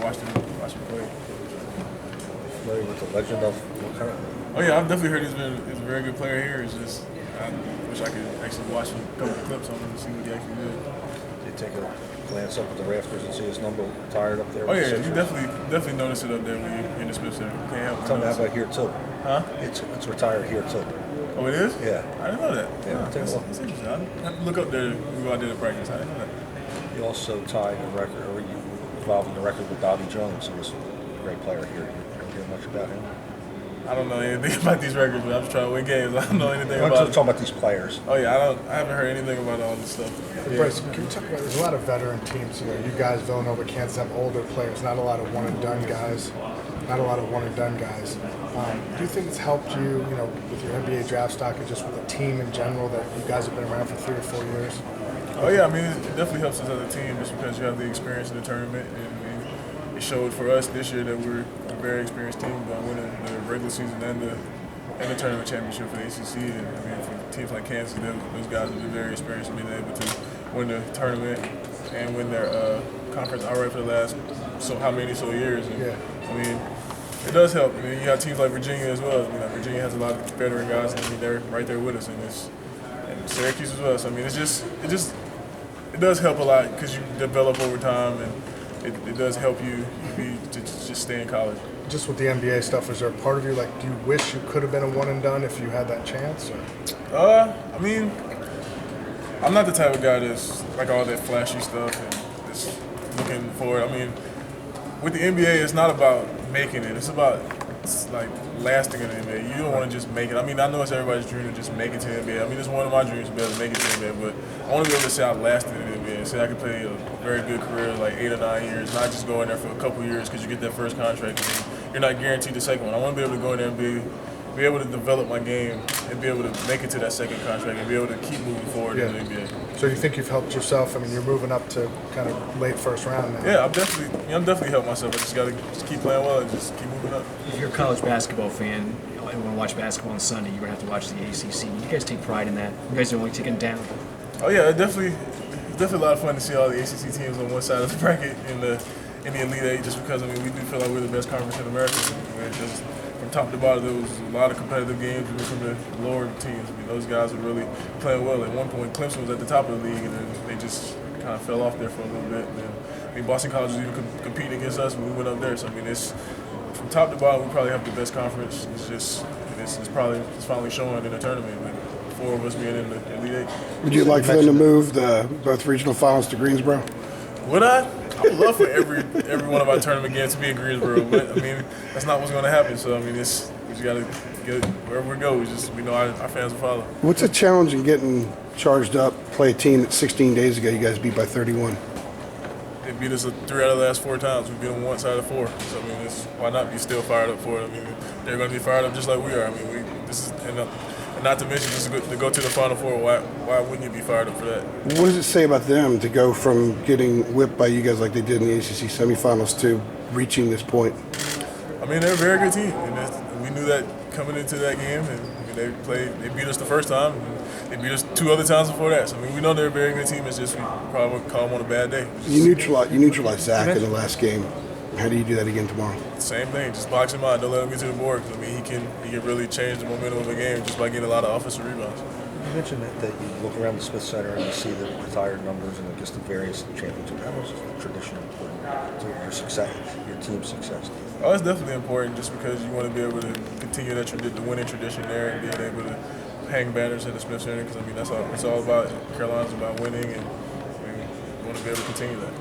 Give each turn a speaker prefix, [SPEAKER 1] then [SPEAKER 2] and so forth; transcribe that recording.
[SPEAKER 1] watch him play.
[SPEAKER 2] Familiar with the legend of what kind of?
[SPEAKER 1] Oh yeah, I've definitely heard he's a very good player here. It's just I wish I could actually watch a couple of clips on him to see what he actually did.
[SPEAKER 2] Did you take a glance up at the rafters and see his number retired up there?
[SPEAKER 1] Oh yeah, you definitely notice it up there when you're in the Smith Center. You can't help
[SPEAKER 2] Tell me how about here too?
[SPEAKER 1] Huh?
[SPEAKER 2] It's retired here too.
[SPEAKER 1] Oh, it is?
[SPEAKER 2] Yeah.
[SPEAKER 1] I didn't know that.
[SPEAKER 2] Yeah,
[SPEAKER 1] That's interesting. I have to look up there. We go out there to practice. I didn't know that.
[SPEAKER 2] You also tied a record, or you involved in the record with Bobby Jones, who was a great player here. You ever hear much about him?
[SPEAKER 1] I don't know anything about these records, but I'm just trying to win games. I don't know anything
[SPEAKER 2] I'm
[SPEAKER 1] about
[SPEAKER 2] talking about these players.
[SPEAKER 1] Oh yeah, I haven't heard anything about all this stuff.
[SPEAKER 3] Brice, can you talk about, there's a lot of veteran teams, you guys, Villanova, Kansas have older players, not a lot of one-and-done guys. Do you think it's helped you, with your NBA draft stock and just with the team in general that you guys have been around for 3 or 4 years?
[SPEAKER 1] Oh yeah, I mean, it definitely helps us as a team just because you have the experience in the tournament. And it showed for us this year that we're a very experienced team by winning the regular season and the tournament championship for the ACC. And I mean, for teams like Kansas, those guys have been very experienced in being able to win the tournament and win their conference outright for the last how many years. And,
[SPEAKER 3] yeah.
[SPEAKER 1] I mean, it does help. I mean, you have teams like Virginia as well. I mean, Virginia has a lot of veteran guys, and I mean, they're right there with us, and Syracuse as well. So I mean, it does help a lot because you develop over time, and it does help you to just stay in college.
[SPEAKER 3] Just with the NBA stuff, is there a part of you do you wish you could have been a one and done if you had that chance? Or?
[SPEAKER 1] I mean, I'm not the type of guy that's like all that flashy stuff and just looking for it. I mean, with the NBA, it's not about making it. It's about lasting in the NBA. You don't want to just make it. I mean, I know it's everybody's dream to just make it to the NBA. I mean, it's one of my dreams to be able to make it to the NBA, but I want to be able to say I lasted in the NBA. Say I could play a very good career, like 8 or 9 years, not just go in there for a couple years because you get that first contract and then you're not guaranteed the second one. I want to be able to go in there and be able to develop my game and be able to make it to that second contract and be able to keep moving forward in the NBA.
[SPEAKER 3] So you think you've helped yourself? I mean, you're moving up to kind of late first round now.
[SPEAKER 1] Yeah, I'm definitely helping myself. I just got to keep playing well and just keep moving up.
[SPEAKER 4] If you're a college basketball fan and want to watch basketball on Sunday, you're going to have to watch the ACC. You guys take pride in that. You guys are only taking it down.
[SPEAKER 1] Oh yeah, it's definitely a lot of fun to see all the ACC teams on one side of the bracket in the Elite Eight, just because I mean we do feel like we're the best conference in America. We're just from top to bottom, there was a lot of competitive games even from the lower teams. I mean, those guys were really playing well. At one point, Clemson was at the top of the league, and then they just kind of fell off there for a little bit. And then, I mean, Boston College was even competing against us when we went up there. So I mean, it's from top to bottom, we probably have the best conference. It's finally showing in the tournament. With 4 of us being in the Elite Eight.
[SPEAKER 5] Would you like for them to move both regional finals to Greensboro?
[SPEAKER 1] Would I? I would love for every one of our tournament games to be in Greensboro, but I mean that's not what's going to happen. So I mean, we just got to get wherever we go. We know our fans will follow.
[SPEAKER 5] What's the challenge in getting charged up? Play a team that 16 days ago you guys beat by 31.
[SPEAKER 1] They beat us 3 out of the last 4 times. We beat them once out of 4. So I mean, why not be still fired up for it? I mean, they're going to be fired up just like we are. I mean, and not to mention just to go to the Final Four. Why wouldn't you be fired up for that?
[SPEAKER 5] What does it say about them to go from getting whipped by you guys like they did in the ACC semifinals to reaching this point?
[SPEAKER 1] I mean, they're a very good team, and we knew that coming into that game. And I mean, they beat us the first time, and they beat us 2 other times before that. So I mean, we know they're a very good team. It's just we probably call them on a bad day.
[SPEAKER 5] You neutralized Zach in the last game. How do you do that again tomorrow?
[SPEAKER 1] Same thing. Just box him out. Don't let him get to the board. I mean, he can really change the momentum of the game just by getting a lot of offensive rebounds.
[SPEAKER 2] You mentioned that you look around the Smith Center and you see the retired numbers and just the various championships. How much is the tradition important to your success, your team's success?
[SPEAKER 1] Oh, it's definitely important just because you want to be able to continue the winning tradition there and being able to hang banners in the Smith Center because I mean that's all it's all about. Carolina's about winning, and I mean, we want to be able to continue that.